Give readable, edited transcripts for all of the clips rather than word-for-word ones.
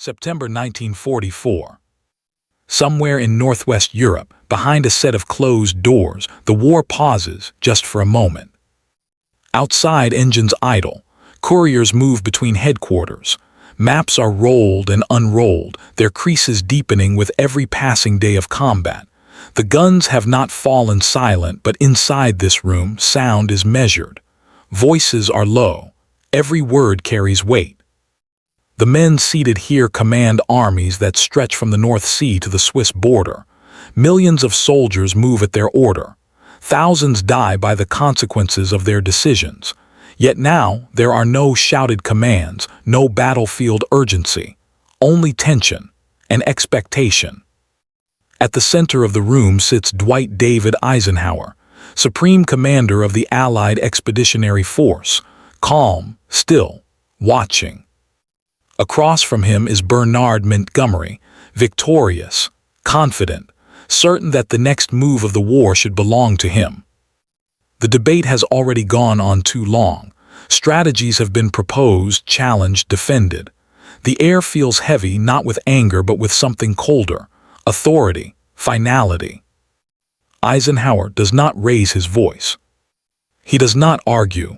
September 1944. Somewhere in northwest Europe, behind a set of closed doors, the war pauses just for a moment. Outside, engines idle. Couriers move between headquarters. Maps are rolled and unrolled, their creases deepening with every passing day of combat. The guns have not fallen silent, but inside this room, sound is measured. Voices are low. Every word carries weight. The men seated here command armies that stretch from the North Sea to the Swiss border. Millions of soldiers move at their order. Thousands die by the consequences of their decisions. Yet now there are no shouted commands, no battlefield urgency, only tension and expectation. At the center of the room sits Dwight David Eisenhower, Supreme Commander of the Allied Expeditionary Force, calm, still, watching. Across from him is Bernard Montgomery, victorious, confident, certain that the next move of the war should belong to him. The debate has already gone on too long. Strategies have been proposed, challenged, defended. The air feels heavy, not with anger but with something colder, authority, finality. Eisenhower does not raise his voice. He does not argue.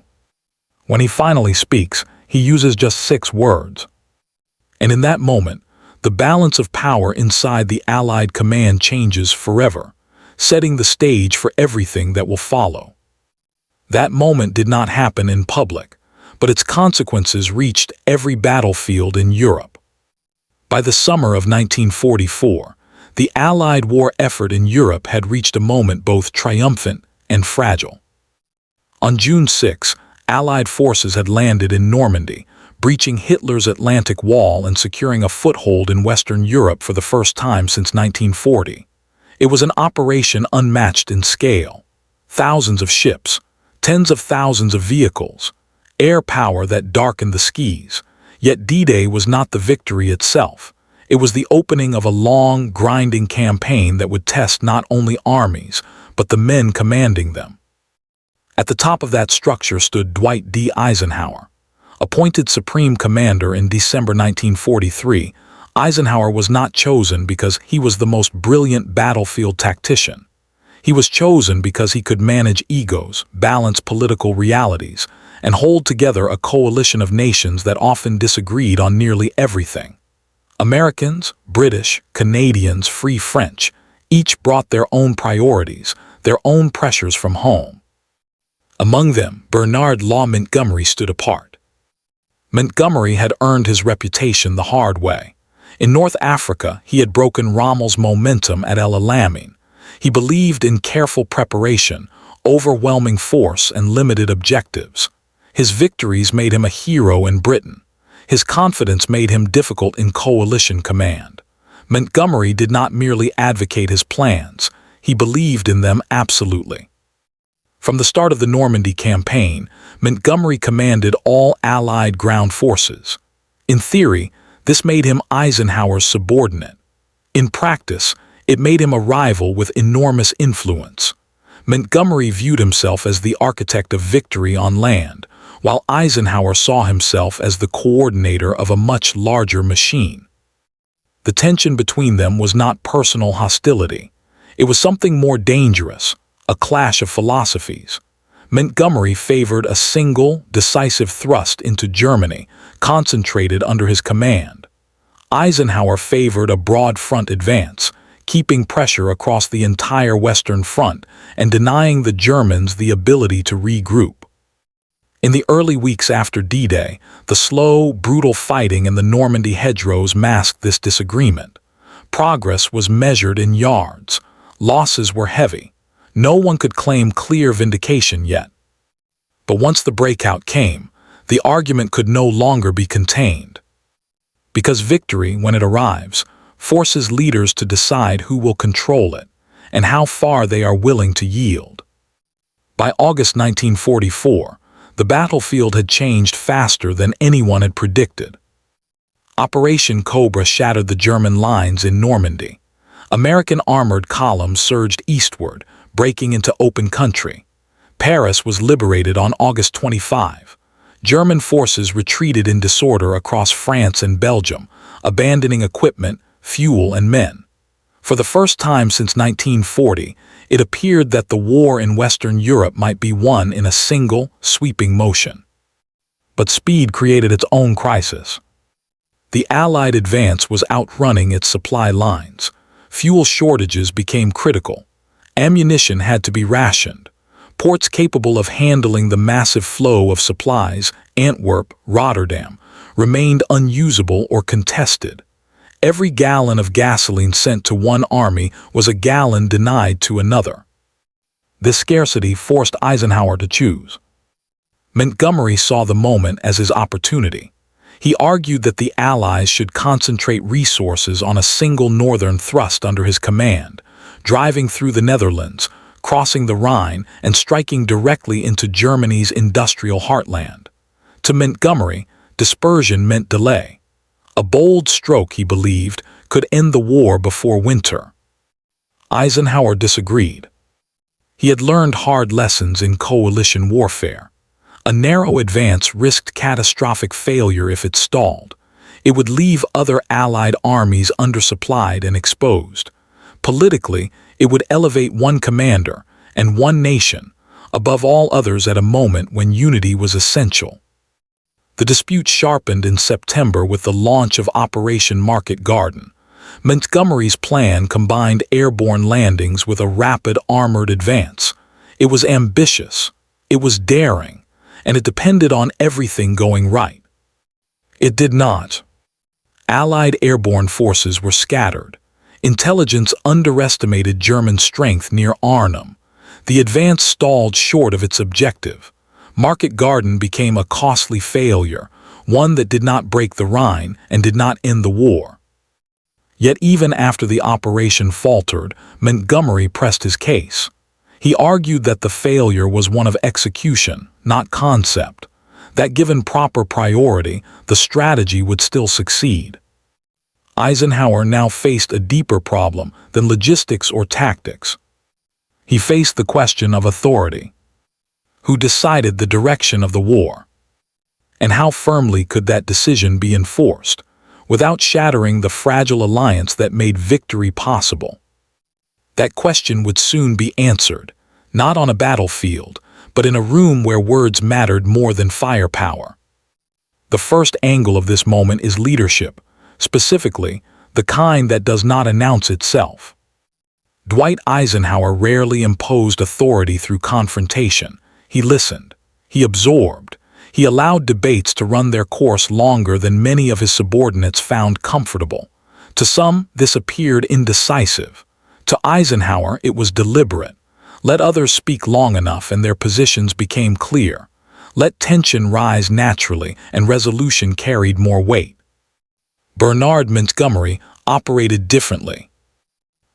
When he finally speaks, he uses just 6 words. And in that moment, the balance of power inside the Allied command changes forever, setting the stage for everything that will follow. That moment did not happen in public, but its consequences reached every battlefield in Europe. By the summer of 1944, the Allied war effort in Europe had reached a moment both triumphant and fragile. On June 6, Allied forces had landed in Normandy, breaching Hitler's Atlantic Wall and securing a foothold in Western Europe for the first time since 1940. It was an operation unmatched in scale. Thousands of ships, tens of thousands of vehicles, air power that darkened the skies. Yet D-Day was not the victory itself. It was the opening of a long, grinding campaign that would test not only armies, but the men commanding them. At the top of that structure stood Dwight D. Eisenhower. Appointed Supreme Commander in December 1943, Eisenhower was not chosen because he was the most brilliant battlefield tactician. He was chosen because he could manage egos, balance political realities, and hold together a coalition of nations that often disagreed on nearly everything. Americans, British, Canadians, Free French, each brought their own priorities, their own pressures from home. Among them, Bernard Montgomery stood apart. Montgomery had earned his reputation the hard way. In North Africa, he had broken Rommel's momentum at El Alamein. He believed in careful preparation, overwhelming force, and limited objectives. His victories made him a hero in Britain. His confidence made him difficult in coalition command. Montgomery did not merely advocate his plans, he believed in them absolutely. From the start of the Normandy campaign, Montgomery commanded all Allied ground forces. In theory, this made him Eisenhower's subordinate. In practice, it made him a rival with enormous influence. Montgomery viewed himself as the architect of victory on land, while Eisenhower saw himself as the coordinator of a much larger machine. The tension between them was not personal hostility. It was something more dangerous. A clash of philosophies. Montgomery favored a single, decisive thrust into Germany, concentrated under his command. Eisenhower favored a broad front advance, keeping pressure across the entire Western Front and denying the Germans the ability to regroup. In the early weeks after D-Day, the slow, brutal fighting in the Normandy hedgerows masked this disagreement. Progress was measured in yards. Losses were heavy. No one could claim clear vindication yet. But once the breakout came, the argument could no longer be contained. Because victory, when it arrives, forces leaders to decide who will control it and how far they are willing to yield. By August 1944, the battlefield had changed faster than anyone had predicted. Operation Cobra shattered the German lines in Normandy. American armored columns surged eastward, breaking into open country. Paris was liberated on August 25. German forces retreated in disorder across France and Belgium. abandoning equipment, fuel, and men. For the first time since 1940, it appeared that the war in Western Europe might be won in a single, sweeping motion. But speed created its own crisis. The Allied advance was outrunning its supply lines. Fuel shortages became critical. Ammunition had to be rationed. Ports capable of handling the massive flow of supplies, Antwerp, Rotterdam, remained unusable or contested. Every gallon of gasoline sent to one army was a gallon denied to another. This scarcity forced Eisenhower to choose. Montgomery saw the moment as his opportunity. He argued that the Allies should concentrate resources on a single northern thrust under his command, driving through the Netherlands, crossing the Rhine, and striking directly into Germany's industrial heartland. To Montgomery, dispersion meant delay. A bold stroke, he believed, could end the war before winter. Eisenhower disagreed. He had learned hard lessons in coalition warfare. A narrow advance risked catastrophic failure if it stalled. It would leave other Allied armies undersupplied and exposed. Politically, it would elevate one commander and one nation above all others at a moment when unity was essential. The dispute sharpened in September with the launch of Operation Market Garden. Montgomery's plan combined airborne landings with a rapid armored advance. It was ambitious, it was daring, and it depended on everything going right. It did not. Allied airborne forces were scattered. Intelligence underestimated German strength near Arnhem. The advance stalled short of its objective. Market Garden became a costly failure, one that did not break the Rhine and did not end the war. Yet even after the operation faltered, Montgomery pressed his case. He argued that the failure was one of execution, not concept, that given proper priority, the strategy would still succeed. Eisenhower now faced a deeper problem than logistics or tactics. He faced the question of authority. Who decided the direction of the war? And how firmly could that decision be enforced, without shattering the fragile alliance that made victory possible? That question would soon be answered, not on a battlefield, but in a room where words mattered more than firepower. The first angle of this moment is leadership, specifically, the kind that does not announce itself. Dwight Eisenhower rarely imposed authority through confrontation. He listened. He absorbed. He allowed debates to run their course longer than many of his subordinates found comfortable. To some, this appeared indecisive. To Eisenhower, it was deliberate. Let others speak long enough and their positions became clear. Let tension rise naturally and resolution carried more weight. Bernard Montgomery operated differently.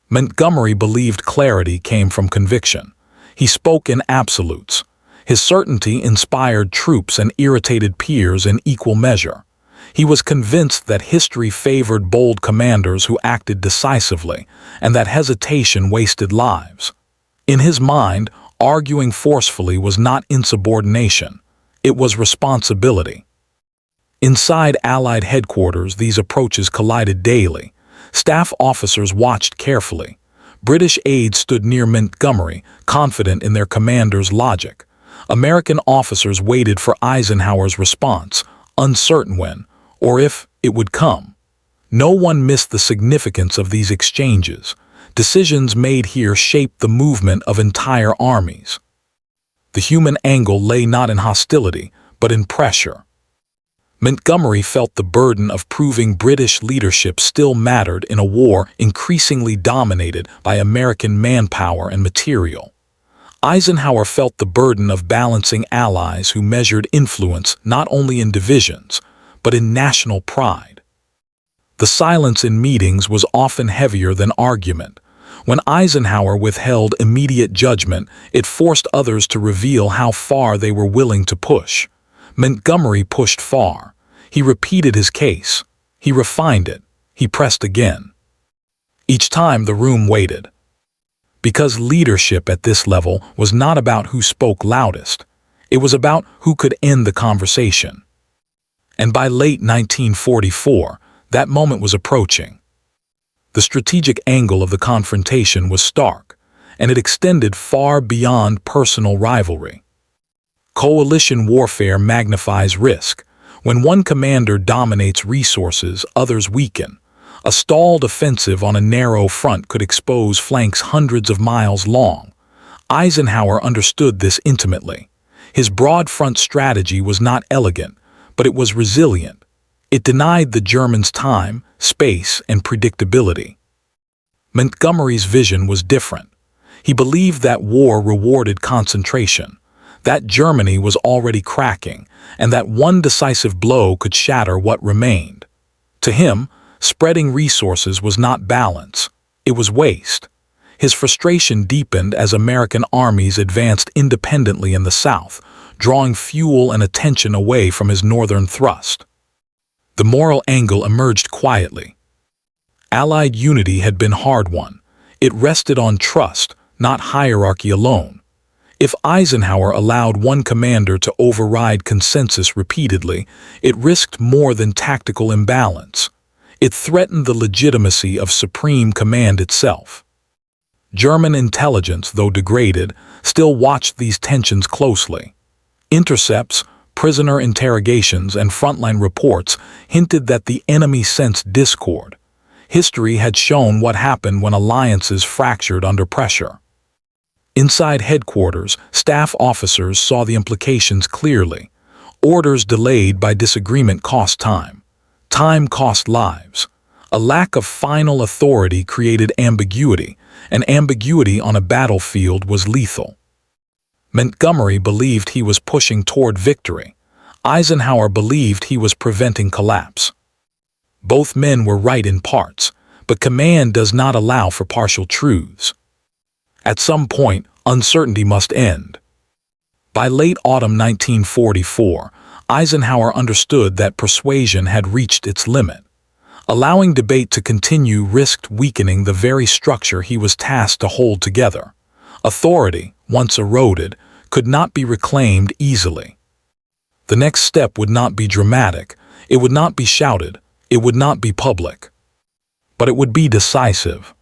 Montgomery believed clarity came from conviction. He spoke in absolutes. His certainty inspired troops and irritated peers in equal measure. He was convinced that history favored bold commanders who acted decisively, and that hesitation wasted lives. In his mind, arguing forcefully was not insubordination. It was responsibility. Inside Allied headquarters, these approaches collided daily. Staff officers watched carefully. British aides stood near Montgomery, confident in their commander's logic. American officers waited for Eisenhower's response, uncertain when, or if, it would come. No one missed the significance of these exchanges. Decisions made here shaped the movement of entire armies. The human angle lay not in hostility, but in pressure. Montgomery felt the burden of proving British leadership still mattered in a war increasingly dominated by American manpower and material. Eisenhower felt the burden of balancing allies who measured influence not only in divisions, but in national pride. The silence in meetings was often heavier than argument. When Eisenhower withheld immediate judgment, it forced others to reveal how far they were willing to push. Montgomery pushed far. He repeated his case. He refined it. He pressed again. Each time the room waited. Because leadership at this level was not about who spoke loudest. It was about who could end the conversation. And by late 1944, That moment was approaching. The strategic angle of the confrontation was stark, and it extended far beyond personal rivalry. Coalition warfare magnifies risk. When one commander dominates resources, others weaken. A stalled offensive on a narrow front could expose flanks hundreds of miles long. Eisenhower understood this intimately. His broad front strategy was not elegant, but it was resilient. It denied the Germans time, space, and predictability. Montgomery's vision was different. He believed that war rewarded concentration, that Germany was already cracking, and that one decisive blow could shatter what remained. To him, spreading resources was not balance, it was waste. His frustration deepened as American armies advanced independently in the South, drawing fuel and attention away from his northern thrust. The moral angle emerged quietly. Allied unity had been hard-won. It rested on trust, not hierarchy alone. If Eisenhower allowed one commander to override consensus repeatedly, it risked more than tactical imbalance. It threatened the legitimacy of supreme command itself. German intelligence, though degraded, still watched these tensions closely. Intercepts, prisoner interrogations, and frontline reports hinted that the enemy sensed discord. History had shown what happened when alliances fractured under pressure. Inside headquarters, staff officers saw the implications clearly. Orders delayed by disagreement cost time. Time cost lives. A lack of final authority created ambiguity, and ambiguity on a battlefield was lethal. Montgomery believed he was pushing toward victory. Eisenhower believed he was preventing collapse. Both men were right in parts, but command does not allow for partial truths. At some point, uncertainty must end. By late autumn 1944, Eisenhower understood that persuasion had reached its limit. Allowing debate to continue risked weakening the very structure he was tasked to hold together. Authority, once eroded, could not be reclaimed easily. The next step would not be dramatic, it would not be shouted, it would not be public. But it would be decisive.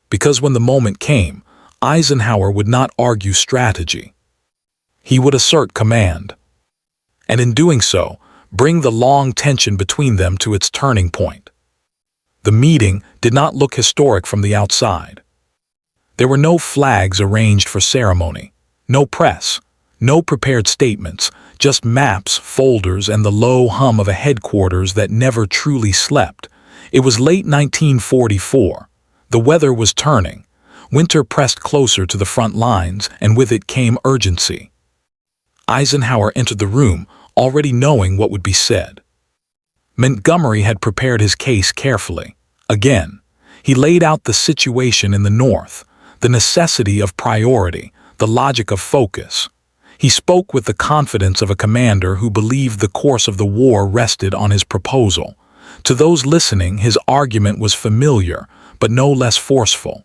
Because when the moment came, Eisenhower would not argue strategy. He would assert command. And in doing so, bring the long tension between them to its turning point. The meeting did not look historic from the outside. There were no flags arranged for ceremony, no press, no prepared statements, just maps, folders, and the low hum of a headquarters that never truly slept. It was late 1944. The weather was turning. Winter pressed closer to the front lines, and with it came urgency. Eisenhower entered the room, already knowing what would be said. Montgomery had prepared his case carefully. Again, he laid out the situation in the North, the necessity of priority, the logic of focus. He spoke with the confidence of a commander who believed the course of the war rested on his proposal. To those listening, his argument was familiar, but no less forceful.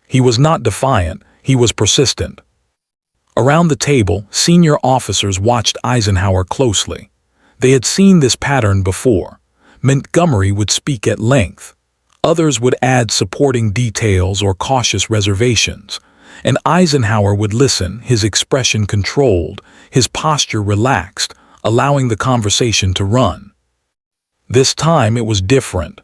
He was not defiant, he was persistent. Around the table, senior officers watched Eisenhower closely. They had seen this pattern before. Montgomery would speak at length. Others would add supporting details or cautious reservations. And Eisenhower would listen, his expression controlled, his posture relaxed, allowing the conversation to run. This time it was different.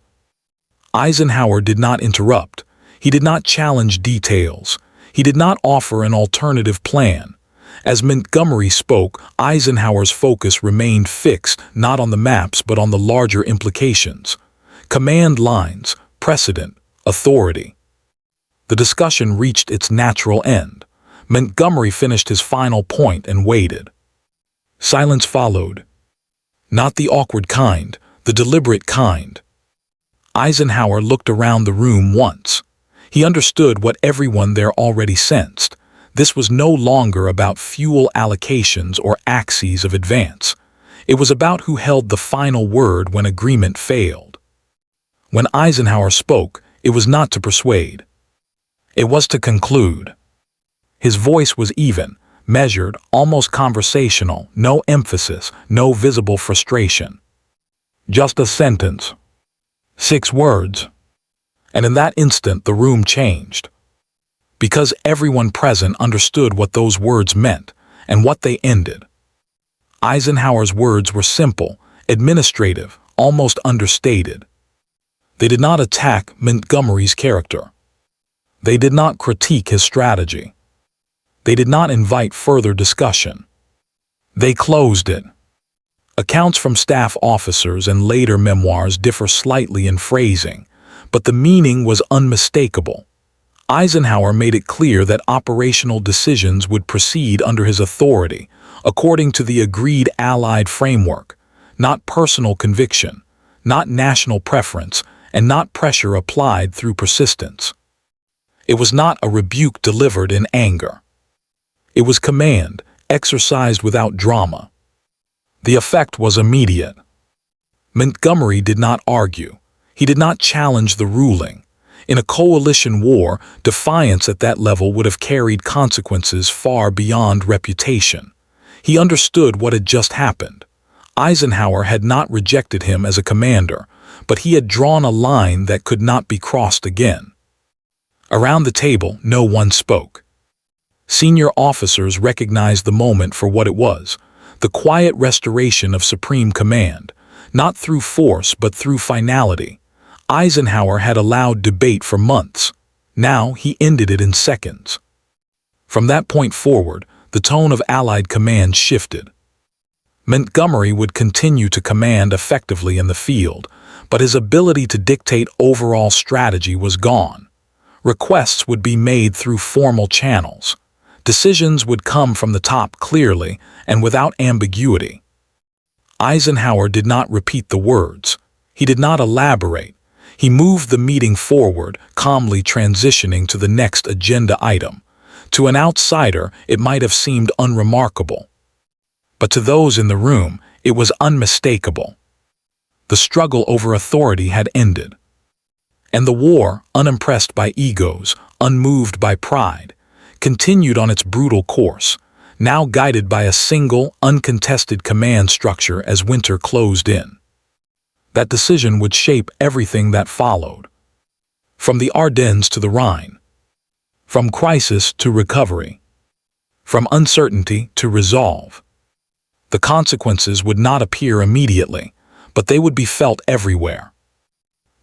Eisenhower did not interrupt. He did not challenge details. He did not offer an alternative plan. As Montgomery spoke, Eisenhower's focus remained fixed not on the maps but on the larger implications. Command lines, precedent, authority. The discussion reached its natural end. Montgomery finished his final point and waited. Silence followed. Not the awkward kind, the deliberate kind. Eisenhower looked around the room once. He understood what everyone there already sensed. This was no longer about fuel allocations or axes of advance. It was about who held the final word when agreement failed. When Eisenhower spoke, it was not to persuade. It was to conclude. His voice was even, measured, almost conversational, no emphasis, no visible frustration. Just a sentence. 6 words. And in that instant the room changed. Because everyone present understood what those words meant and what they ended. Eisenhower's words were simple, administrative, almost understated. They did not attack Montgomery's character. They did not critique his strategy. They did not invite further discussion. They closed it. Accounts from staff officers and later memoirs differ slightly in phrasing, but the meaning was unmistakable. Eisenhower made it clear that operational decisions would proceed under his authority, according to the agreed Allied framework, not personal conviction, not national preference, and not pressure applied through persistence. It was not a rebuke delivered in anger. It was command, exercised without drama. The effect was immediate. Montgomery did not argue. He did not challenge the ruling. In a coalition war, defiance at that level would have carried consequences far beyond reputation. He understood what had just happened. Eisenhower had not rejected him as a commander, but he had drawn a line that could not be crossed again. Around the table, no one spoke. Senior officers recognized the moment for what it was, the quiet restoration of supreme command, not through force but through finality. Eisenhower had allowed debate for months. Now he ended it in seconds. From that point forward, the tone of Allied command shifted. Montgomery would continue to command effectively in the field, but his ability to dictate overall strategy was gone. Requests would be made through formal channels. Decisions would come from the top clearly and without ambiguity. Eisenhower did not repeat the words. He did not elaborate. He moved the meeting forward, calmly transitioning to the next agenda item. To an outsider, it might have seemed unremarkable. But to those in the room, it was unmistakable. The struggle over authority had ended. And the war, unimpressed by egos, unmoved by pride, continued on its brutal course, now guided by a single, uncontested command structure as winter closed in. That decision would shape everything that followed. From the Ardennes to the Rhine. From crisis to recovery. From uncertainty to resolve. The consequences would not appear immediately, but they would be felt everywhere.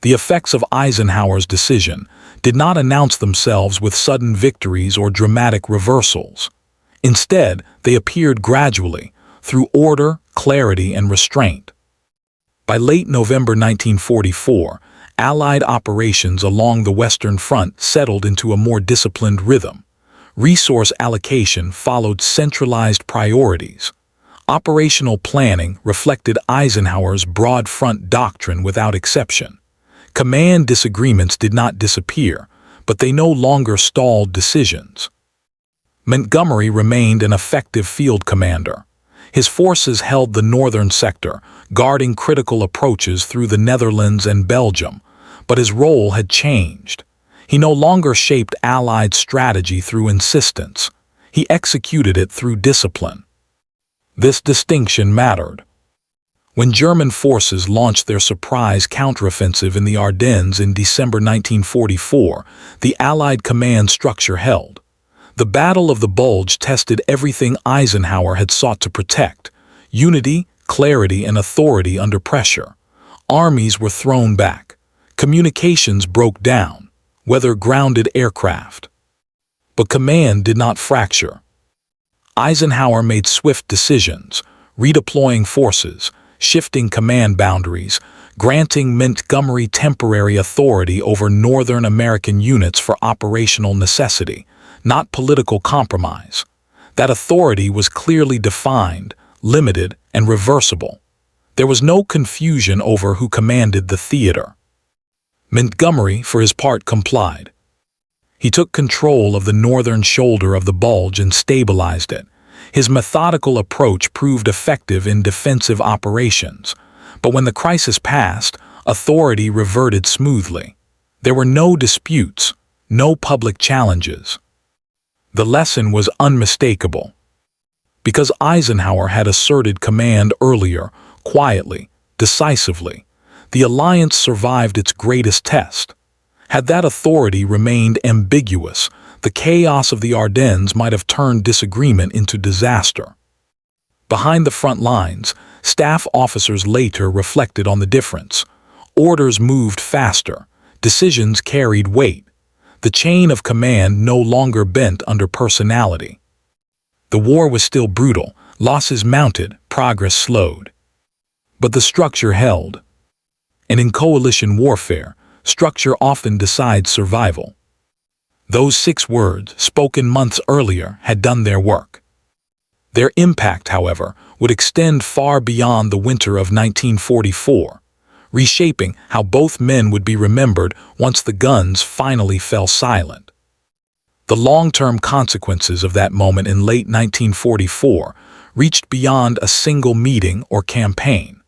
The effects of Eisenhower's decision did not announce themselves with sudden victories or dramatic reversals. Instead, they appeared gradually, through order, clarity, and restraint. By late November 1944, Allied operations along the Western Front settled into a more disciplined rhythm. Resource allocation followed centralized priorities. Operational planning reflected Eisenhower's broad front doctrine without exception. Command disagreements did not disappear, but they no longer stalled decisions. Montgomery remained an effective field commander. His forces held the northern sector, guarding critical approaches through the Netherlands and Belgium, but his role had changed. He no longer shaped Allied strategy through insistence. He executed it through discipline. This distinction mattered. When German forces launched their surprise counteroffensive in the Ardennes in December 1944, the Allied command structure held. The Battle of the Bulge tested everything Eisenhower had sought to protect: unity, clarity, and authority under pressure. Armies were thrown back. Communications broke down, whether grounded aircraft. But command did not fracture. Eisenhower made swift decisions, redeploying forces, shifting command boundaries, granting Montgomery temporary authority over Northern American units for operational necessity, not political compromise. That authority was clearly defined, limited, and reversible. There was no confusion over who commanded the theater. Montgomery, for his part, complied. He took control of the northern shoulder of the Bulge and stabilized it. His methodical approach proved effective in defensive operations, but when the crisis passed, authority reverted smoothly. There were no disputes, no public challenges. The lesson was unmistakable. Because Eisenhower had asserted command earlier, quietly, decisively, the alliance survived its greatest test. Had that authority remained ambiguous, the chaos of the Ardennes might have turned disagreement into disaster. Behind the front lines, staff officers later reflected on the difference. Orders moved faster, decisions carried weight. The chain of command no longer bent under personality. The war was still brutal, losses mounted, progress slowed. But the structure held. And in coalition warfare, structure often decides survival. Those 6 words, spoken months earlier, had done their work. Their impact, however, would extend far beyond the winter of 1944, reshaping how both men would be remembered once the guns finally fell silent. The long-term consequences of that moment in late 1944 reached beyond a single meeting or campaign.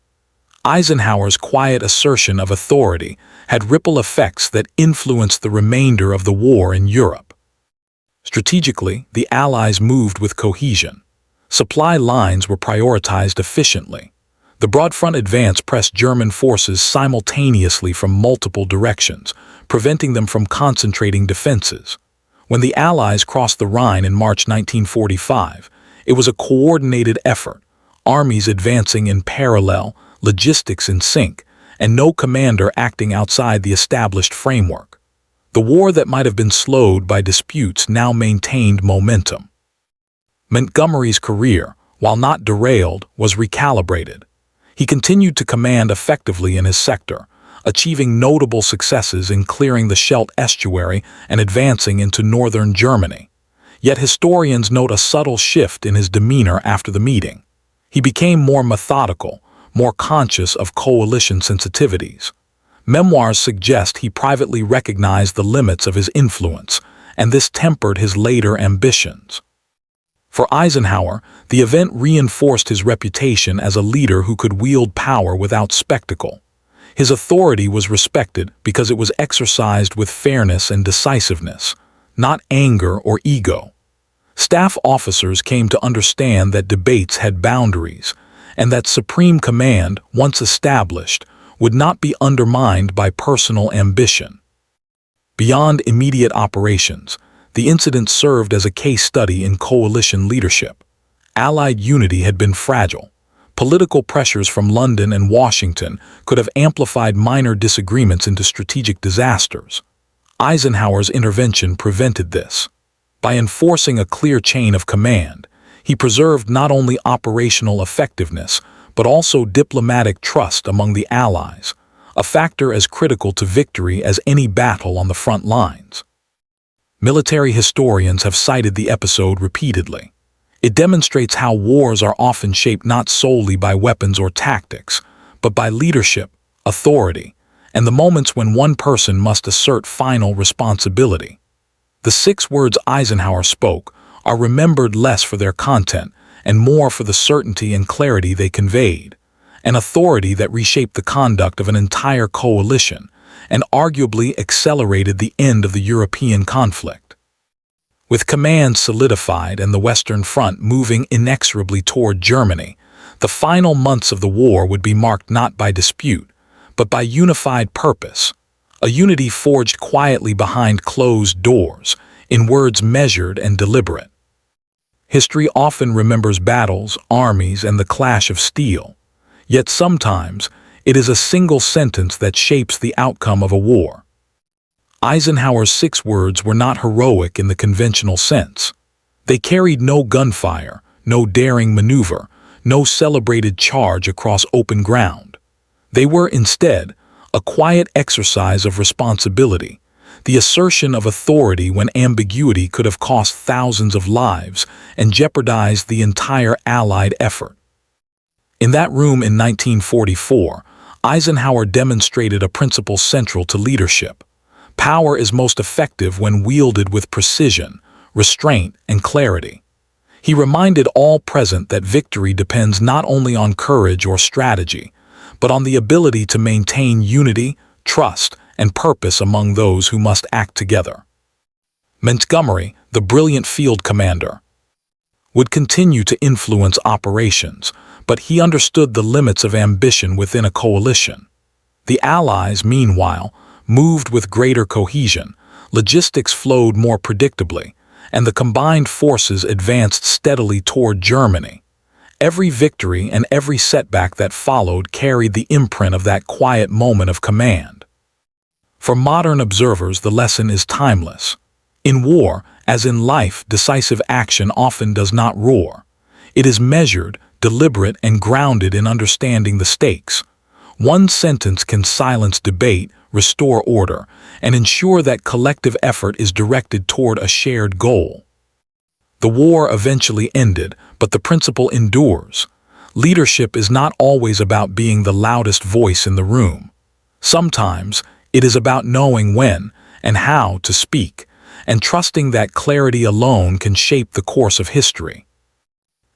Eisenhower's quiet assertion of authority had ripple effects that influenced the remainder of the war in Europe. Strategically, the Allies moved with cohesion. Supply lines were prioritized efficiently. The broad front advance pressed German forces simultaneously from multiple directions, preventing them from concentrating defenses. When the Allies crossed the Rhine in March 1945, it was a coordinated effort, armies advancing in parallel, logistics in sync, and no commander acting outside the established framework. The war that might have been slowed by disputes now maintained momentum. Montgomery's career, while not derailed, was recalibrated. He continued to command effectively in his sector, achieving notable successes in clearing the Scheldt estuary and advancing into northern Germany. Yet historians note a subtle shift in his demeanor after the meeting. He became more methodical, more conscious of coalition sensitivities. Memoirs suggest he privately recognized the limits of his influence, and this tempered his later ambitions. For Eisenhower, the event reinforced his reputation as a leader who could wield power without spectacle. His authority was respected because it was exercised with fairness and decisiveness, not anger or ego. Staff officers came to understand that debates had boundaries, and that supreme command, once established, would not be undermined by personal ambition. Beyond immediate operations, the incident served as a case study in coalition leadership. Allied unity had been fragile. Political pressures from London and Washington could have amplified minor disagreements into strategic disasters. Eisenhower's intervention prevented this. By enforcing a clear chain of command, he preserved not only operational effectiveness, but also diplomatic trust among the Allies, a factor as critical to victory as any battle on the front lines. Military historians have cited the episode repeatedly. It demonstrates how wars are often shaped not solely by weapons or tactics, but by leadership, authority, and the moments when one person must assert final responsibility. The 6 words Eisenhower spoke are remembered less for their content and more for the certainty and clarity they conveyed, an authority that reshaped the conduct of an entire coalition and arguably accelerated the end of the European conflict. With command solidified and the Western Front moving inexorably toward Germany, the final months of the war would be marked not by dispute, but by unified purpose, a unity forged quietly behind closed doors, in words measured and deliberate. History often remembers battles, armies, and the clash of steel, yet sometimes it is a single sentence that shapes the outcome of a war. Eisenhower's 6 words were not heroic in the conventional sense. They carried no gunfire, no daring maneuver, no celebrated charge across open ground. They were instead a quiet exercise of responsibility, the assertion of authority when ambiguity could have cost thousands of lives and jeopardized the entire Allied effort. In that room in 1944, Eisenhower demonstrated a principle central to leadership. Power is most effective when wielded with precision, restraint, and clarity. He reminded all present that victory depends not only on courage or strategy, but on the ability to maintain unity, trust, and purpose among those who must act together. Montgomery, the brilliant field commander, would continue to influence operations, but he understood the limits of ambition within a coalition. The Allies, meanwhile, moved with greater cohesion, logistics flowed more predictably, and the combined forces advanced steadily toward Germany. Every victory and every setback that followed carried the imprint of that quiet moment of command. For modern observers, the lesson is timeless. In war, as in life, decisive action often does not roar. It is measured, deliberate, and grounded in understanding the stakes. One sentence can silence debate, restore order, and ensure that collective effort is directed toward a shared goal. The war eventually ended, but the principle endures. Leadership is not always about being the loudest voice in the room. Sometimes, it is about knowing when and how to speak, and trusting that clarity alone can shape the course of history.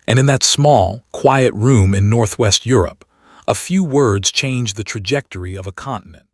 And in that small, quiet room in Northwest Europe, a few words changed the trajectory of a continent.